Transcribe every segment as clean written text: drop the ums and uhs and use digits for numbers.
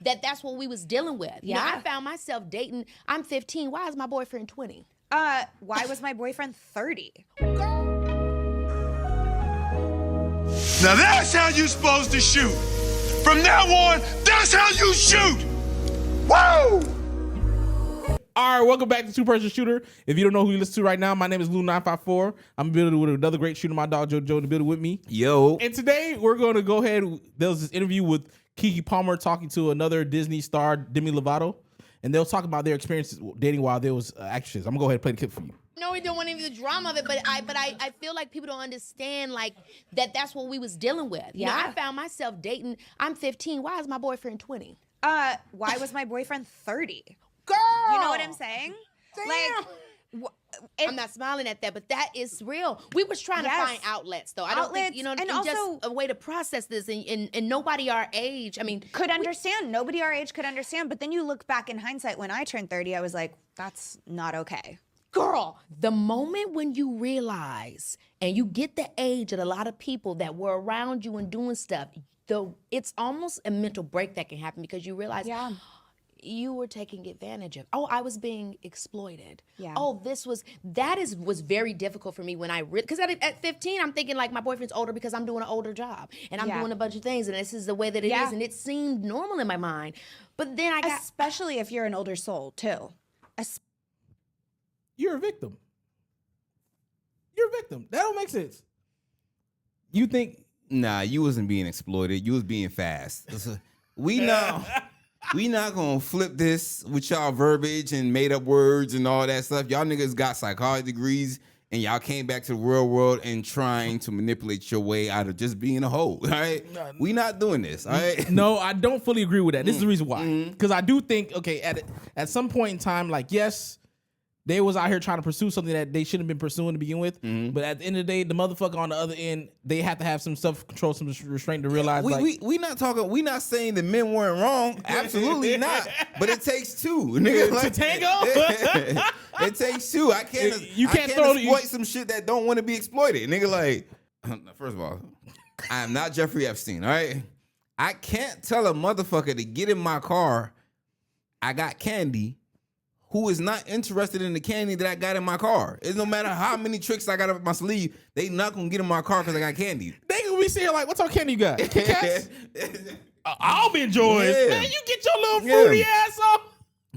that that's what we was dealing with. Yeah. I found myself dating. I'm 15. Why is my boyfriend 20? Why was my boyfriend 30? Now that's how you supposed to shoot. From now on, that's how you shoot. Woo! All right, welcome back to Two Person Shooter. If you don't know who you listen to right now, my name is Lou954. I'm building with another great shooter, my dog Joe in the building with me. Yo. And today we're going to go ahead. There was this interview with Keke Palmer talking to another Disney star, Demi Lovato, and they'll talk about their experiences dating while they was actresses. I'm gonna go ahead and play the clip for you. No, we don't want any of the drama of it, but I feel like people don't understand like that that's what we was dealing with. Yeah. I found myself dating. I'm 15. Why is my boyfriend 20? Why was my boyfriend 30? Girl, You know what I'm saying? Damn. Like, I'm not smiling at that, but that is real. We was trying to find outlets, though. I don't think, Outlets, and and just also- a way to process this, and nobody our age. I mean, could understand. Nobody our age could understand. But then you look back in hindsight, when I turned 30, I was like, that's not okay. girl, the moment when you realize and you get the age of a lot of people that were around you and doing stuff, it's almost a mental break that can happen because you realize, you were taking advantage of. Oh, I was being exploited. Yeah. Oh, was very difficult for me when because at 15, I'm thinking like my boyfriend's older because I'm doing an older job and I'm doing a bunch of things and this is the way that it is, and it seemed normal in my mind. But then especially if you're an older soul too. You're a victim. You're a victim. That don't make sense. You think? Nah, you wasn't being exploited. You was being fast. We not gonna flip this with y'all verbiage and made up words and all that stuff. Y'all niggas got psychology degrees and y'all came back to the real world and trying to manipulate your way out of just being a hoe. All right, we not doing this. All right. No, I don't fully agree with that. This is the reason why. Because I do think, okay, at some point in time, like yes, they was out here trying to pursue something that they shouldn't have been pursuing to begin with. But at the end of the day, the motherfucker on the other end, they have to have some self-control, some restraint to realize. We not talking. We not saying the men weren't wrong. Absolutely not. But it takes two, nigga. To tango. It takes two. I can't exploit some shit that don't want to be exploited, nigga. Like, first of all, I am not Jeffrey Epstein. All right, I can't tell a motherfucker to get in my car. I got candy. Who is not interested in the candy that I got in my car? It no matter how many tricks I got up my sleeve, they not gonna get in my car because I got candy. They gonna be saying like, "What type of candy you got?" Kit Kats? I'll be enjoying. Yeah. Man, you get your little fruity ass off.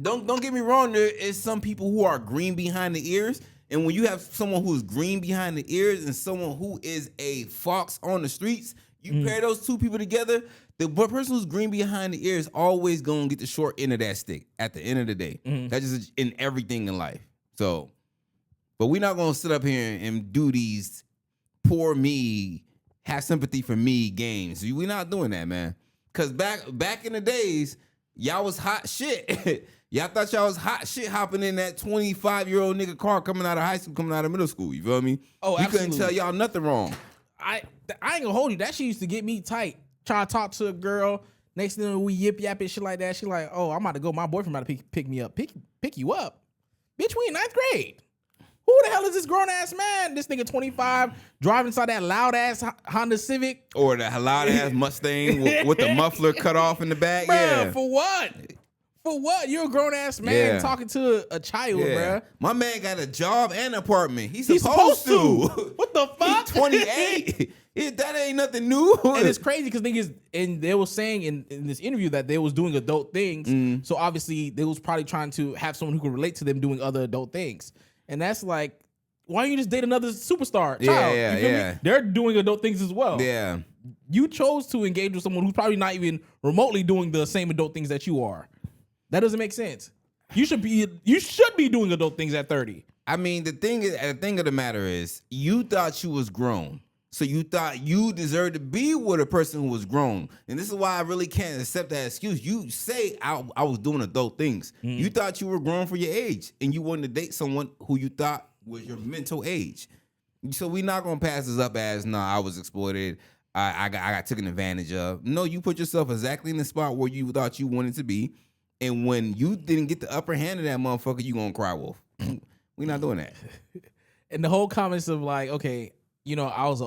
Don't get me wrong. There is some people who are green behind the ears, and when you have someone who is green behind the ears and someone who is a fox on the streets, you pair those two people together. The person who's green behind the ears always gonna get the short end of that stick at the end of the day. That's just in everything in life. So, but we're not gonna sit up here and do these poor me, have sympathy for me games. We're not doing that, man. Cause back in the days, y'all was hot shit. Y'all thought y'all was hot shit hopping in that 25-year-old nigga car coming out of high school, coming out of middle school. You feel me? Oh, we absolutely. couldn't tell y'all nothing wrong. I ain't gonna hold you. That shit used to get me tight. Try to talk to a girl. Next thing we yip yap and shit like that. She like, oh, I'm about to go. My boyfriend about to pick me up. Pick you up. Bitch, we in 9th grade. Who the hell is this grown ass man? This nigga 25 driving inside that loud ass Honda Civic. Or the loud ass Mustang with the muffler cut off in the back. Bruh, yeah. for what? For what? You're a grown ass man talking to a child, bruh. My man got a job and an apartment. He's supposed to. What the fuck? He's 28. That ain't nothing new. And it's crazy because niggas, and they were saying in this interview that they was doing adult things. So obviously they was probably trying to have someone who could relate to them doing other adult things. And that's like, why don't you just date another superstar child? Yeah. They're doing adult things as well. Yeah. You chose to engage with someone who's probably not even remotely doing the same adult things that you are. That doesn't make sense. You should be doing adult things at 30. I mean, the thing of the matter is, you thought you was grown. So you thought you deserved to be with a person who was grown. And this is why I really can't accept that excuse. You say I was doing adult things. You thought you were grown for your age. And you wanted to date someone who you thought was your mental age. So we're not going to pass this up as, nah, I was exploited. I got taken advantage of. No, you put yourself exactly in the spot where you thought you wanted to be. And when you didn't get the upper hand of that motherfucker, you going to cry wolf. We're not doing that. And the whole comments of like, okay, you know, I was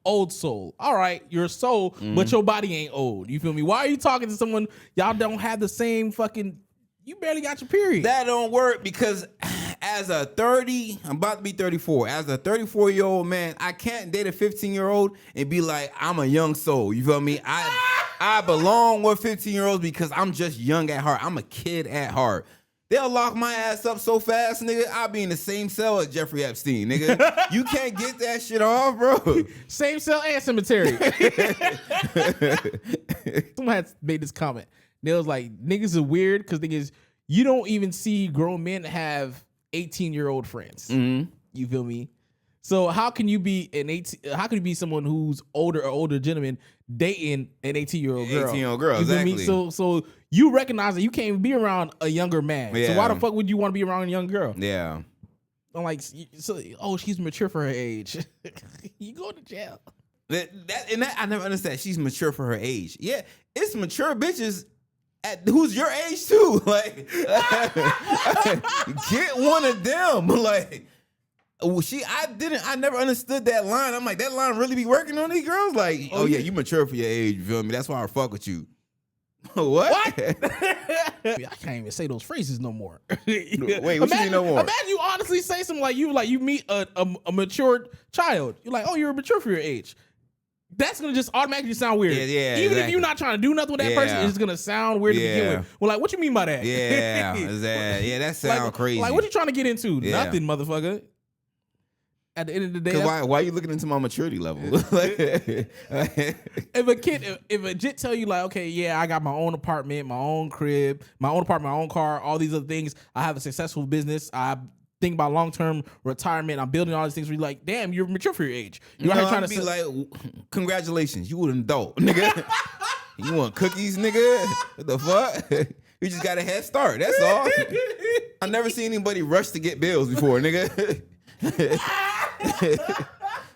old soul. All right, you're a soul, but your body ain't old. You feel me? Why are you talking to someone y'all don't have the same fucking? You barely got your period. That don't work because as a 30, I'm about to be 34. As a 34-year-old man, I can't date a 15-year-old and be like, I'm a young soul. You feel me? I belong with 15-year-olds because I'm just young at heart. I'm a kid at heart. They'll lock my ass up so fast, nigga. I'll be in the same cell as Jeffrey Epstein, nigga. You can't get that shit off, bro. Same cell and cemetery. Someone had made this comment. They was like, niggas are weird because niggas, you don't even see grown men have 18-year-old friends. You feel me? So how can you be how can you be someone who's older gentleman dating an 18-year-old girl? 18-year-old girl, you feel exactly. me? So you recognize that you can't even be around a younger man. Yeah. So why the fuck would you want to be around a young girl? Yeah. I'm like, she's mature for her age. You go to jail. That I never understand. She's mature for her age. Yeah, it's mature bitches who's your age too. Like, get one of them. Like, I never understood that line. I'm like, that line really be working on these girls? Like, oh yeah, you mature for your age. You feel me? That's why I fuck with you. What? I can't even say those phrases no more. Wait, what you mean no more? Imagine you honestly say something like you meet a mature child. You're like, oh, you're mature for your age. That's gonna just automatically sound weird. Yeah, Even exactly. if you're not trying to do nothing with that person, it's just gonna sound weird to begin with. Well, like, what you mean by that? Yeah, that sounds crazy. Like, what you trying to get into? Yeah. Nothing, motherfucker. At the end of the day, why are you looking into my maturity level? if a jit tell you like, okay, yeah, I got my own apartment, my own crib, my own car, all these other things. I have a successful business. I think about long-term retirement. I'm building all these things. Where you're like, damn, you're mature for your age. You're out here trying to be like, congratulations, you an adult, nigga. You want cookies, nigga? What the fuck? You just got a head start. That's all. I never seen anybody rush to get bills before, nigga.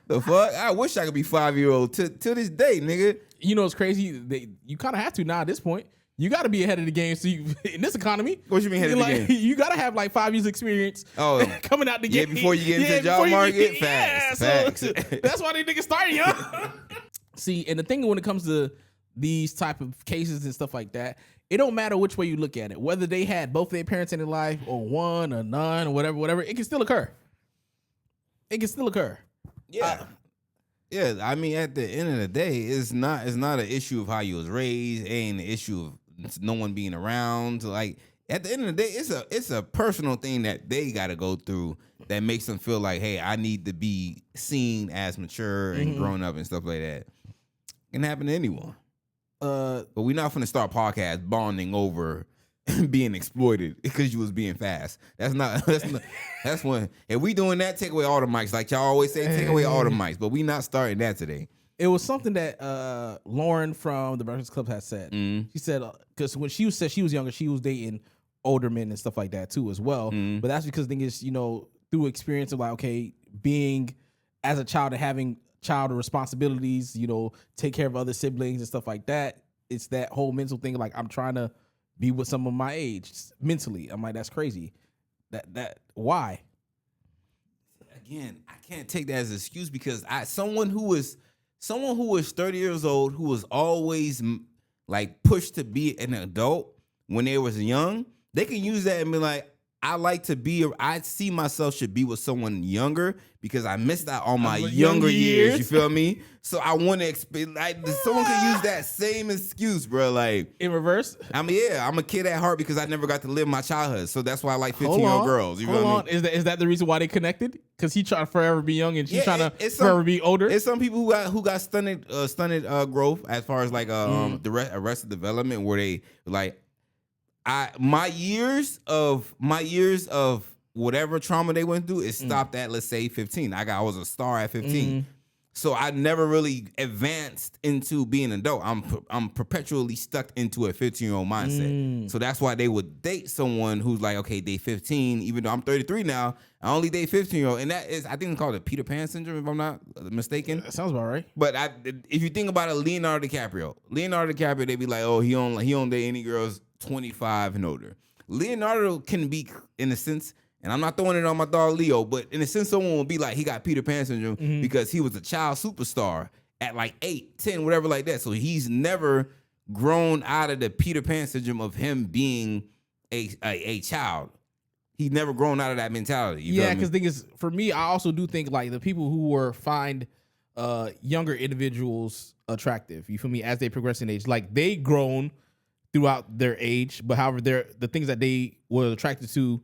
The fuck? I wish I could be 5-year-old to this day, nigga. You know what's crazy? You kind of have to now at this point. You got to be ahead of the game. So in this economy, What you mean ahead of the game? You got to have like 5 years experience. Oh, coming out the game. Yeah, before you get into the job market, facts. So that's why they niggas start young. See, and the thing when it comes to these type of cases and stuff like that, it don't matter which way you look at it. Whether they had both their parents in their life or one or none or whatever, it can still occur. It can still occur. Yeah. Yeah, I mean, at the end of the day, it's not an issue of how you was raised. It ain't an issue of no one being around. Like, at the end of the day, it's a personal thing that they got to go through that makes them feel like, hey, I need to be seen as mature and grown up and stuff like that. It can happen to anyone. But we're not finna start podcast bonding over being exploited because you was being fast. That's when, if we doing that, take away all the mics. Like y'all always say, take away all the mics. But we not starting that today. It was something that Lauren from the Breakfast Club had said. She said, because when she said she was younger, she was dating older men and stuff like that too as well. But that's because the thing is, through experience of like, okay, being as a child and having child responsibilities, take care of other siblings and stuff like that. It's that whole mental thing. Like, I'm trying to be with someone my age mentally. I'm like, that's crazy. That why? Again, I can't take that as an excuse because someone who was 30 years old who was always like pushed to be an adult when they was young, they can use that and be like, I see myself should be with someone younger because I missed out on my younger years. You feel me? So I want to someone can use that same excuse, bro. Like in reverse. I mean, yeah, I'm a kid at heart because I never got to live my childhood. So that's why I like 15-year-old girls. You feel me? Is that the reason why they connected? Because he trying to forever be young and she's trying to forever be older. It's some people who got stunted growth as far as like the arrested development where they like. My years of whatever trauma they went through, it stopped at, let's say, 15. I was a star at 15. So I never really advanced into being an adult. I'm perpetually stuck into a 15-year-old mindset. So that's why they would date someone who's like, okay, they 15, even though I'm 33 now, I only date 15-year-old. And that is, I think it's called the Peter Pan syndrome, if I'm not mistaken. That sounds about right. But if you think about it, Leonardo DiCaprio, they be like, oh, he don't date any girls 25 and older. Leonardo can be, in a sense, And I'm not throwing it on my dog Leo, but in a sense, someone will be like, he got Peter Pan syndrome because he was a child superstar at like 8, 10, whatever like that. So he's never grown out of the Peter Pan syndrome of him being a child. He's never grown out of that mentality. Yeah, because the thing is, for me, I also do think like the people who find younger individuals attractive, you feel me, as they progress in age, like they grown throughout their age, but however, the things that they were attracted to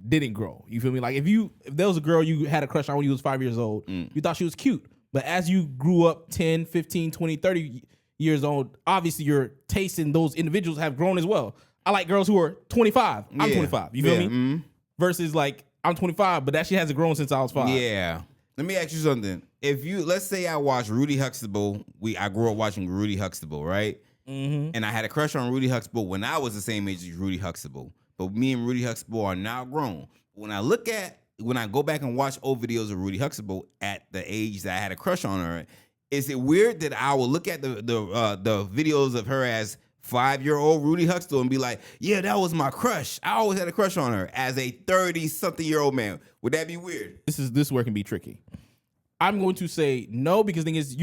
didn't grow. You feel me? Like if there was a girl you had a crush on when you was 5 years old, you thought she was cute. But as you grew up 10, 15, 20, 30 years old, obviously your taste in those individuals have grown as well. I like girls who are 25. I'm 25. You feel me? Mm-hmm. Versus like I'm 25, but that shit hasn't grown since I was 5. Yeah. Let me ask you something. If let's say I watched Rudy Huxtable. I grew up watching Rudy Huxtable, right? Mm-hmm. And I had a crush on Rudy Huxtable when I was the same age as Rudy Huxtable. But me and Rudy Huxtable are now grown. When I go back and watch old videos of Rudy Huxtable at the age that I had a crush on her, is it weird that I will look at the videos of her as 5-year-old Rudy Huxtable and be like, yeah, that was my crush. I always had a crush on her as a 30-something-year-old man. Would that be weird? This where it can be tricky. I'm going to say no, because the thing is,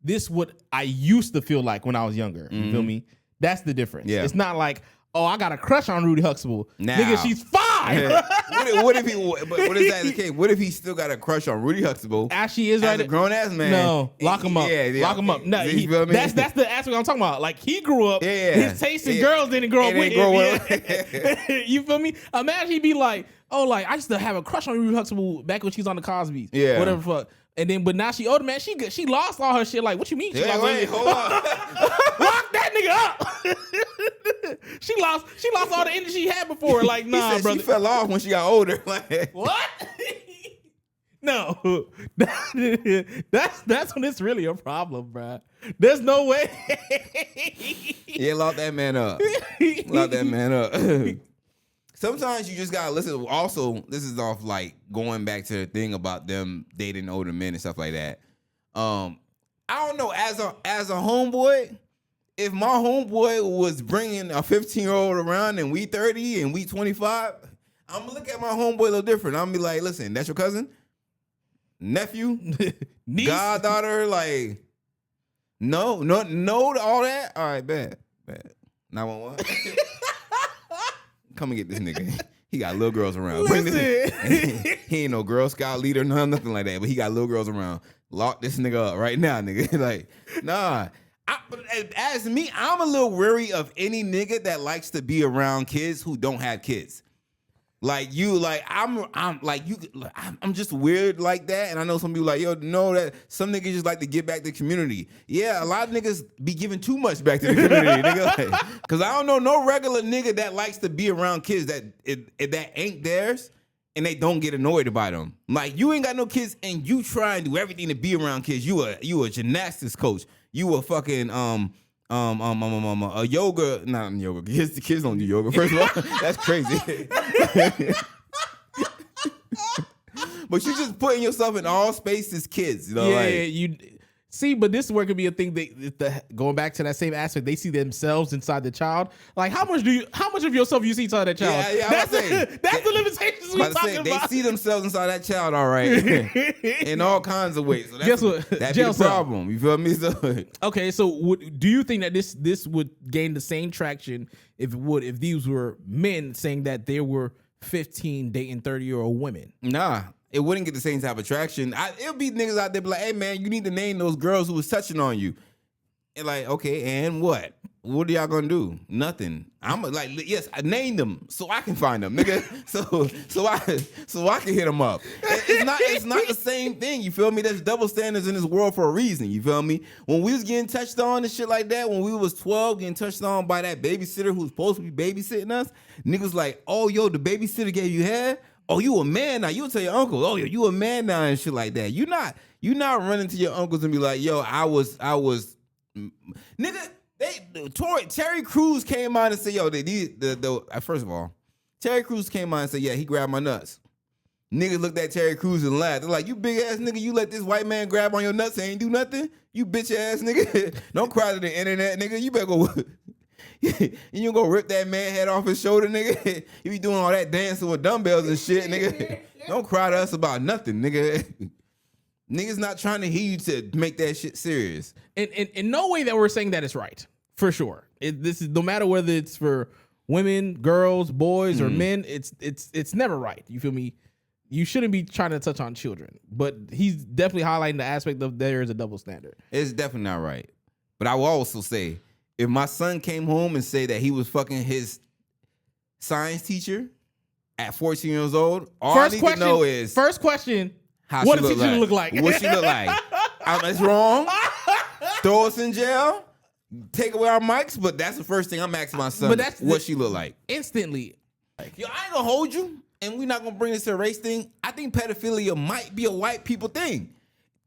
this what I used to feel like when I was younger. You feel me? That's the difference. Yeah. It's not like, oh, I got a crush on Rudy Huxtable. Now, nigga, she's 5. What if is that the case? What if he still got a crush on Rudy Huxtable? Actually, is as a grown ass man. No, lock him up. Lock him up. No, that's the aspect I'm talking about. Like he grew up. His taste in girls didn't grow up with him. You feel me? Imagine he'd be like, oh, like I used to have a crush on Rudy Huxtable back when she was on the Cosby's. Yeah, whatever fuck. And then, but now she older, man. She lost all her shit. Like, what you mean? Hold on. Lock that nigga up. She lost all the energy she had before. Like, nah, brother. She fell off when she got older. Like, what? No, that's when it's really a problem, bro. There's no way. Yeah, lock that man up. Lock that man up. Sometimes you just gotta listen. Also, this is off like going back to the thing about them dating older men and stuff like that. I don't know. As a homeboy, if my homeboy was bringing a 15-year-old around and we 30 and we 25, I'm gonna look at my homeboy a little different. I'm gonna be like, listen, that's your cousin, nephew, niece, goddaughter. Like, no to all that. All right, bad. 911. Come and get this nigga. He got little girls around. He ain't no Girl Scout leader, nothing like that. But he got little girls around. Lock this nigga up right now, nigga. Like, nah. As me, I'm a little wary of any nigga that likes to be around kids who don't have kids. Like you, like I'm just weird like that, and I know some people like, yo, know that some niggas just like to give back to the community. Yeah, a lot of niggas be giving too much back to the community, nigga. Like, cause I don't know no regular nigga that likes to be around kids that ain't theirs, and they don't get annoyed about them. Like you ain't got no kids, and you try and do everything to be around kids. You a gymnastics coach. You a fucking a yoga, not yoga. The kids don't do yoga. First of all, that's crazy. But you just putting yourself in all spaces, kids. You know, yeah, like, you see. But this is where it could be a thing. Going back to that same aspect, they see themselves inside the child. Like, how much of yourself you see inside that child? Yeah, that's the limitations we're talking about. They see themselves inside that child, all right, in all kinds of ways. So guess what? That'd be the problem. You feel me? So, okay, so do you think that this would gain the same traction if these were men saying that there were 15 dating 30-year-old women? Nah. It wouldn't get the same type of traction. It'll be niggas out there be like, hey, man, you need to name those girls who was touching on you. And like, okay, and what? What are y'all gonna do? Nothing. I'm like, yes, I named them so I can find them, nigga. So I can hit them up. It's not the same thing. You feel me? There's double standards in this world for a reason. You feel me? When we was getting touched on and shit like that, when we was 12, getting touched on by that babysitter who's supposed to be babysitting us, niggas like, oh, yo, the babysitter gave you head? Oh, you a man now. You'll tell your uncle, oh, you a man now and shit like that. You not running to your uncles and be like, yo, I was nigga, Terry Crews came out and said, yo, first of all, Terry Crews came out and said, yeah, he grabbed my nuts. Niggas looked at Terry Crews and laughed. They're like, you big ass nigga, you let this white man grab on your nuts and ain't do nothing? You bitch ass nigga. Don't cry to the internet, nigga. You better go You go rip that man head off his shoulder, nigga. You be doing all that dancing with dumbbells and shit, nigga. Don't cry to us about nothing, nigga. Niggas not trying to hear you to make that shit serious. In no way that we're saying that it's right, for sure. This is no matter whether it's for women, girls, boys, or men. It's never right. You feel me? You shouldn't be trying to touch on children. But he's definitely highlighting the aspect of there is a double standard. It's definitely not right. But I will also say, if my son came home and say that he was fucking his science teacher at 14 years old, all I need to know is first question. How what she does the teacher look like? What she look like? It's wrong. Throw us in jail. Take away our mics. But that's the first thing I'm asking my son. But that's what she look like. Instantly. Yo, I ain't gonna hold you, and we're not gonna bring this to a race thing. I think pedophilia might be a white people thing.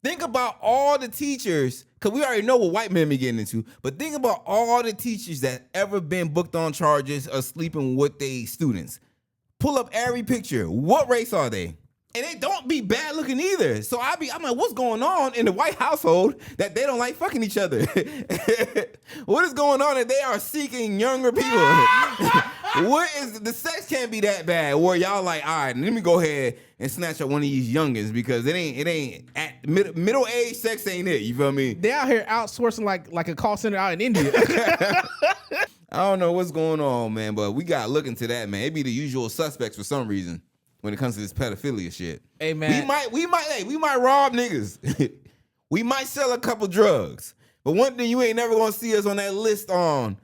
Think about all the teachers, because we already know what white men be getting into, but think about all the teachers that ever been booked on charges of sleeping with their students. Pull up every picture. What race are they? And they don't be bad looking either. So I'm like, what's going on in the white household that they don't like fucking each other? What is going on that they are seeking younger people? What is the sex can't be that bad where y'all like, all right, let me go ahead and snatch up one of these youngins because it ain't at middle age sex ain't it. You feel me? They out here outsourcing like a call center out in India. I don't know what's going on, man, but we gotta look into that, man. It be the usual suspects for some reason when it comes to this pedophilia shit. Hey, man, we might rob niggas. We might sell a couple drugs, but one thing you ain't never gonna see us on that list on.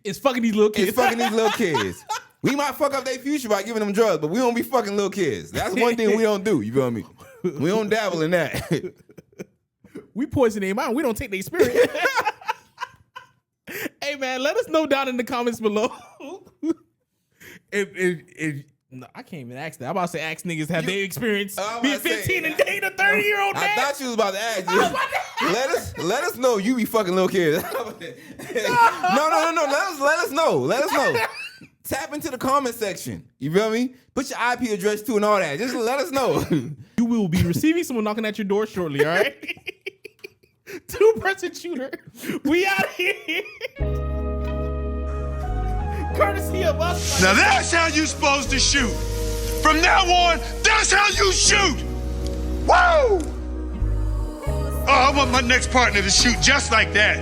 It's fucking these little kids. It's fucking these little kids. We might fuck up their future by giving them drugs, but we don't be fucking little kids. That's one thing we don't do. You feel me? We don't dabble in that. We poison their mind. We don't take their spirit. Hey, man, let us know down in the comments below. if no, I can't even ask that. I'm about to say ask niggas have they experienced being 15 and dating a 30-year-old man. I thought you was about to ask you. Let us know you be fucking little kids. No. Let us know. Tap into the comment section. You feel me? Put your IP address too and all that. Just let us know. You will be receiving someone knocking at your door shortly, all right? 2-person shooter. We out here. Courtesy of us. Now that's how you supposed to shoot. From now on, that's how you shoot. Woo! Oh, I want my next partner to shoot just like that.